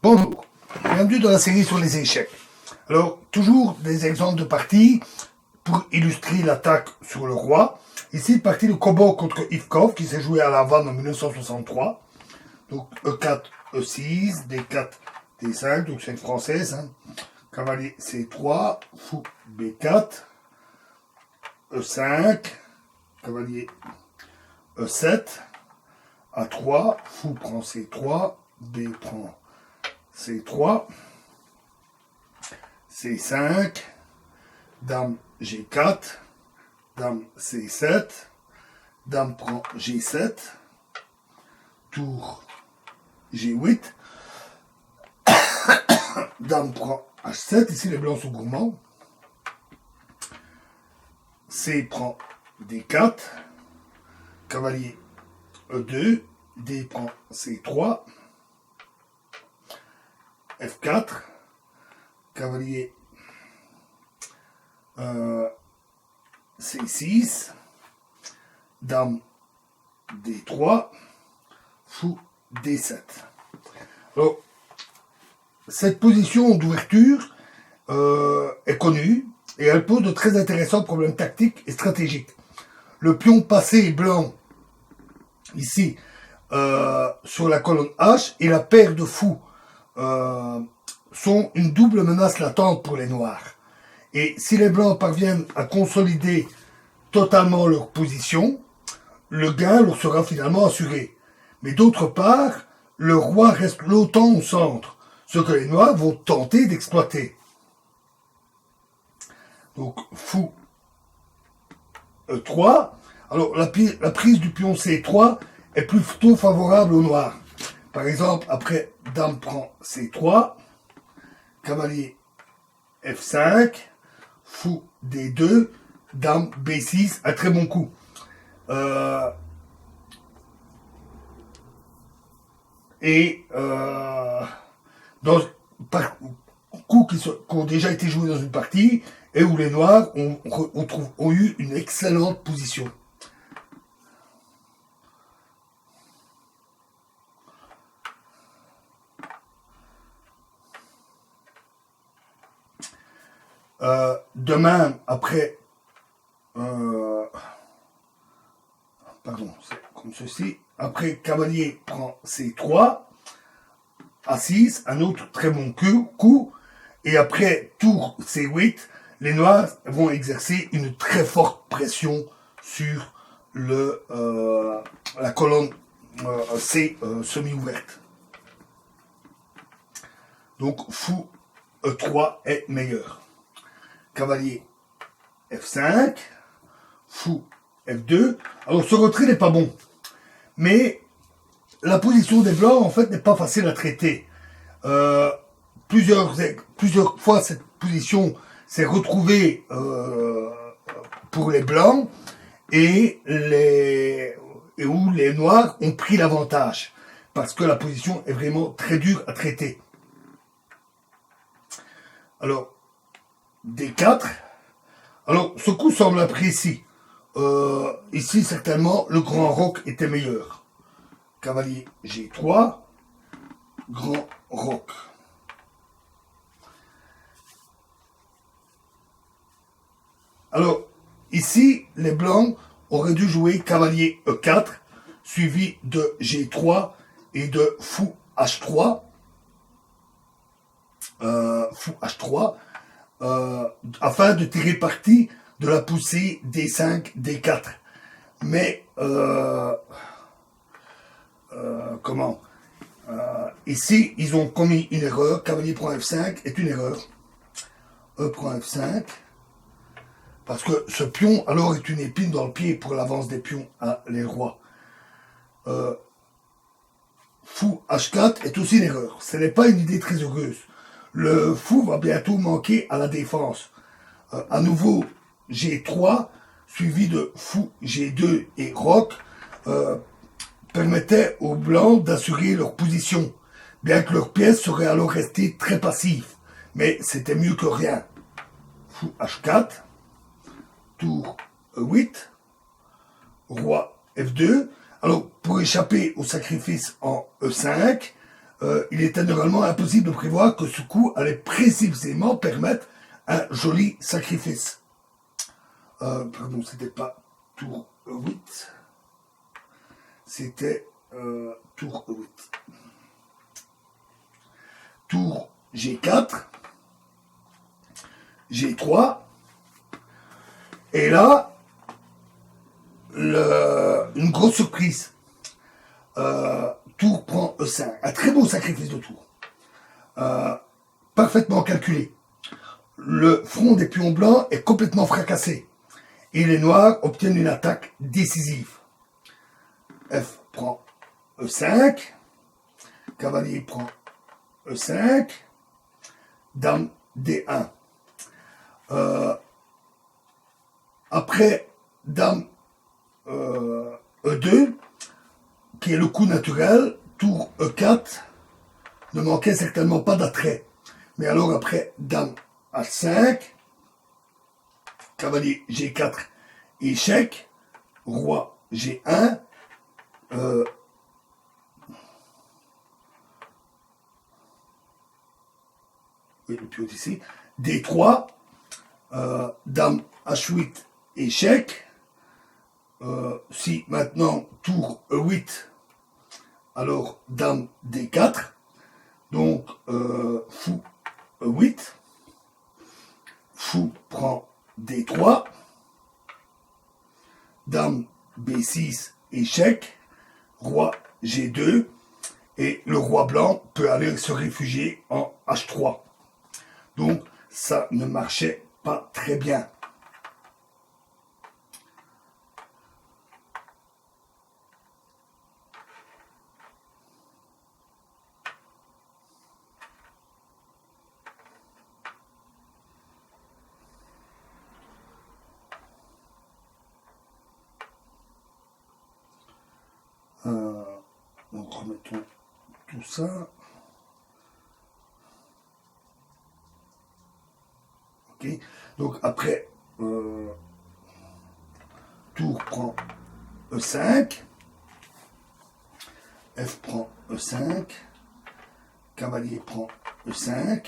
Bonjour, bienvenue dans la série sur les échecs. Alors, toujours des exemples de parties pour illustrer l'attaque sur le roi. Ici, partie de Kobo contre Ivkov qui s'est joué à La Havane en 1963. Donc, E4, E6, D4, D5, donc c'est une française. Hein. Cavalier C3, fou B4, E5, cavalier E7, A3, fou prend C3, B prend C3, C5, dame G4, dame C7, dame prend G7, tour G8, dame prend H7, ici les blancs sont gourmands, C prend D4, cavalier E2, D prend C3, F4, cavalier C6, dame D3, fou D7. Alors, cette position d'ouverture est connue et elle pose de très intéressants problèmes tactiques et stratégiques. Le pion passé blanc, ici, sur la colonne H, et la paire de fous sont une double menace latente pour les noirs. Et si les blancs parviennent à consolider totalement leur position, le gain leur sera finalement assuré. Mais d'autre part, le roi reste longtemps au centre, ce que les noirs vont tenter d'exploiter. Donc, fou E3. Alors, la prise du pion C3 est plutôt favorable aux noirs. Par exemple, après dame prend C3, cavalier F5, fou D2, dame B6, un très bon coup. Dans coups qui ont déjà été joués dans une partie et où les noirs ont eu une excellente position. Demain, après, c'est comme ceci, après cavalier prend C3, A6, un autre très bon coup, et après tour C8, les noirs vont exercer une très forte pression sur la colonne C semi-ouverte. Donc fou E3 est meilleur. Cavalier F5, fou F2. Alors ce retrait n'est pas bon, mais la position des blancs en fait n'est pas facile à traiter. Plusieurs fois cette position s'est retrouvée pour les blancs et où les noirs ont pris l'avantage parce que la position est vraiment très dure à traiter. Alors D4. Alors, ce coup semble imprécis. Ici, certainement, le grand roc était meilleur. Cavalier G3, grand roc. Alors, ici, les blancs auraient dû jouer cavalier E4, suivi de G3 et de fou H3. Fou H3. Afin de tirer parti de la poussée D5, D4. Mais, ici, ils ont commis une erreur. Cavalier prend F5 est une erreur. E prend F5. Parce que ce pion, alors, est une épine dans le pied pour l'avance des pions à les rois. Fou H4 est aussi une erreur. Ce n'est pas une idée très heureuse. Le fou va bientôt manquer à la défense. À nouveau, G3, suivi de fou G2 et roc, permettait aux blancs d'assurer leur position, bien que leurs pièces seraient alors restées très passives. Mais c'était mieux que rien. Fou H4, tour E8, roi F2. Alors, pour échapper au sacrifice en E5, il était normalement impossible de prévoir que ce coup allait précisément permettre un joli sacrifice. Pardon, c'était pas tour 8, c'était tour 8. Tour G4, G3, et là, une grosse surprise. Tour prend E5, un très beau sacrifice de tour. Parfaitement calculé. Le front des pions blancs est complètement fracassé. Et les noirs obtiennent une attaque décisive. F prend E5. Cavalier prend E5. Dame D1. Après Dame E2, qui est le coup naturel, tour E4, ne manquait certainement pas d'attrait. Mais alors après Dame H5, cavalier G4, échec, roi G1, oui, le pion ici, D3, dame H8, échec, si maintenant tour E8, alors dame D4, donc fou E8, fou prend D3, dame B6, échec, roi G2, et le roi blanc peut aller se réfugier en H3. Donc ça ne marchait pas très bien. Donc remettons tout ça. Ok. Donc après, tour prend E5. F prend E5. Cavalier prend E5.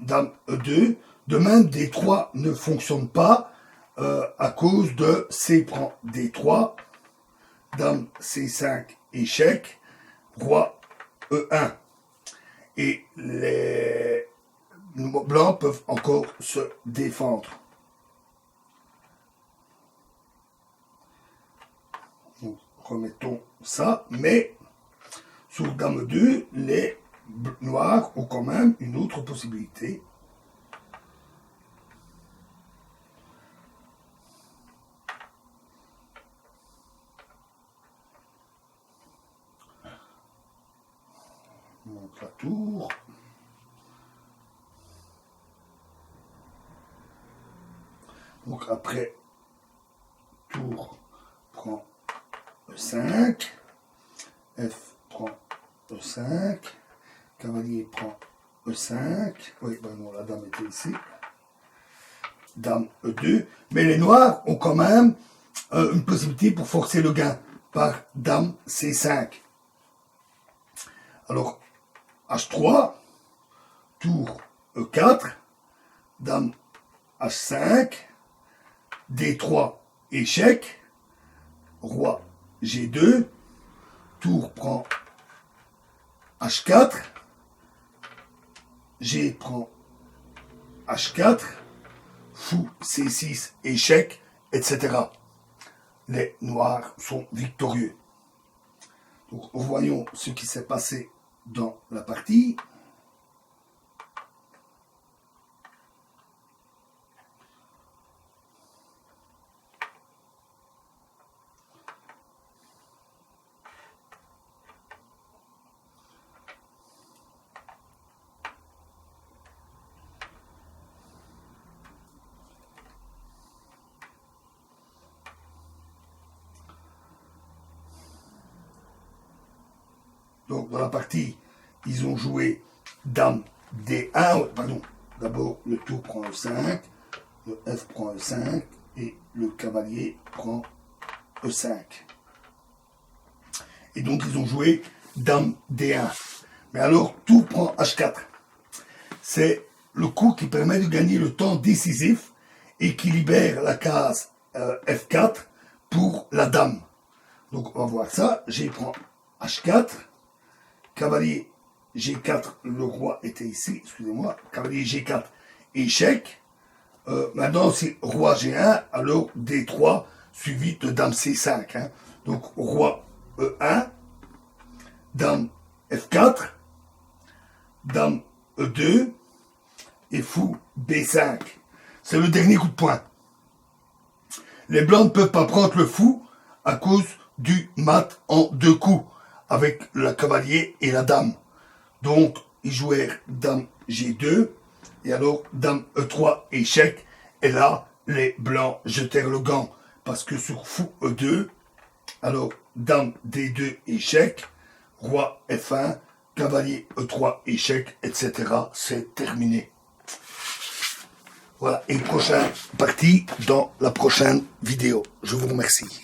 Dame E2. De même, D3 ne fonctionne pas à cause de C prend D3. Dame C5, échec. Roi E1. Et les blancs peuvent encore se défendre. Donc, remettons ça, mais sur dame 2, les noirs ont quand même une autre possibilité. Donc la tour. Donc après, tour prend E5, F prend E5, cavalier prend E5, oui, ben non, la dame était ici, dame E2, mais les noirs ont quand même une possibilité pour forcer le gain par dame C5. Alors, H3, tour E4, dame H5, D3, échec, roi G2, tour prend H4, G prend H4, fou C6, échec, etc. Les noirs sont victorieux. Donc, voyons ce qui s'est passé dans la partie. Donc, dans la partie, ils ont joué dame D1, pardon, d'abord le tour prend E5, le F prend E5 et le cavalier prend E5. Et donc, ils ont joué Dame D1. Mais alors, tout prend H4. C'est le coup qui permet de gagner le temps décisif et qui libère la case F4 pour la Dame. Donc, on va voir ça. G prend H4. Cavalier G4, le roi était ici, excusez-moi. Cavalier G4, échec. Maintenant, c'est roi G1, alors D3, suivi de dame C5. Hein. Donc, roi E1, dame F4, dame E2, et fou B5. C'est le dernier coup de poing. Les blancs ne peuvent pas prendre le fou à cause du mat en 2 coups, avec le cavalier et la dame. Donc, ils jouèrent dame G2, et alors dame E3, échec, et là, les blancs jetèrent le gant, parce que sur fou E2, alors dame D2, échec, roi F1, cavalier E3, échec, etc. C'est terminé. Voilà, et prochaine partie dans la prochaine vidéo. Je vous remercie.